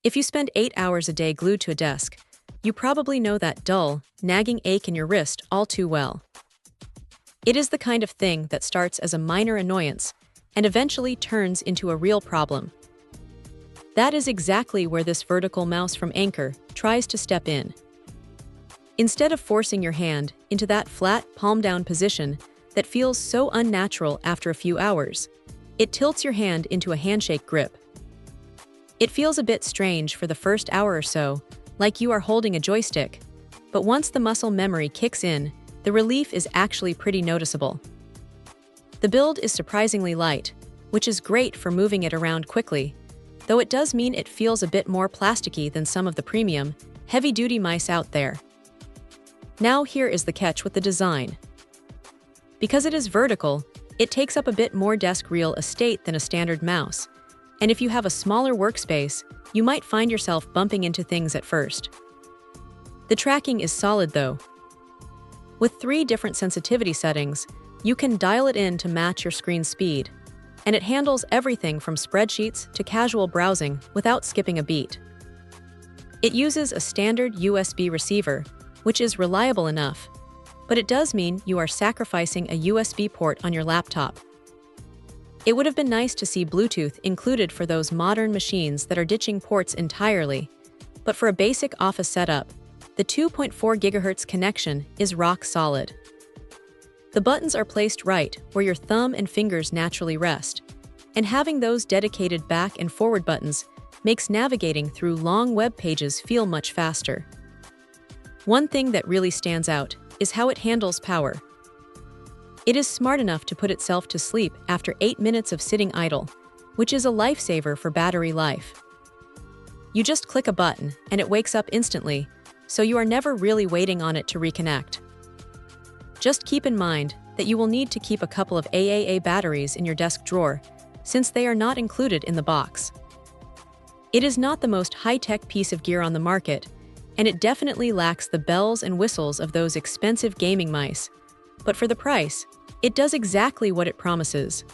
If you spend 8 hours a day glued to a desk, you probably know that dull, nagging ache in your wrist all too well. It is the kind of thing that starts as a minor annoyance and eventually turns into a real problem. That is exactly where this vertical mouse from Anker tries to step in. Instead of forcing your hand into that flat, palm-down position that feels so unnatural after a few hours, it tilts your hand into a handshake grip. It feels a bit strange for the first hour or so, like you are holding a joystick, but once the muscle memory kicks in, the relief is actually pretty noticeable. The build is surprisingly light, which is great for moving it around quickly, though it does mean it feels a bit more plasticky than some of the premium, heavy-duty mice out there. Now here is the catch with the design. Because it is vertical, it takes up a bit more desk real estate than a standard mouse, and if you have a smaller workspace, you might find yourself bumping into things at first. The tracking is solid though. With 3 different sensitivity settings, you can dial it in to match your screen speed, and it handles everything from spreadsheets to casual browsing without skipping a beat. It uses a standard USB receiver, which is reliable enough, but it does mean you are sacrificing a USB port on your laptop. It would have been nice to see Bluetooth included for those modern machines that are ditching ports entirely, but for a basic office setup, the 2.4 GHz connection is rock solid. The buttons are placed right where your thumb and fingers naturally rest, and having those dedicated back and forward buttons makes navigating through long web pages feel much faster. One thing that really stands out is how it handles power. It is smart enough to put itself to sleep after 8 minutes of sitting idle, which is a lifesaver for battery life. You just click a button and it wakes up instantly, so you are never really waiting on it to reconnect. Just keep in mind that you will need to keep a couple of AAA batteries in your desk drawer, since they are not included in the box. It is not the most high-tech piece of gear on the market, and it definitely lacks the bells and whistles of those expensive gaming mice, but for the price, it does exactly what it promises.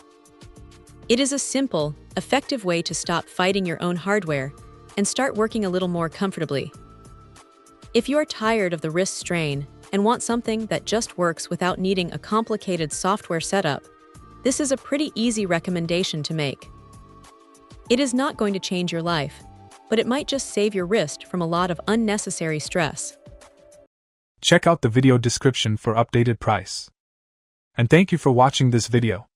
It is a simple, effective way to stop fighting your own hardware and start working a little more comfortably. If you are tired of the wrist strain and want something that just works without needing a complicated software setup, this is a pretty easy recommendation to make. It is not going to change your life, but it might just save your wrist from a lot of unnecessary stress. Check out the video description for updated price. And thank you for watching this video.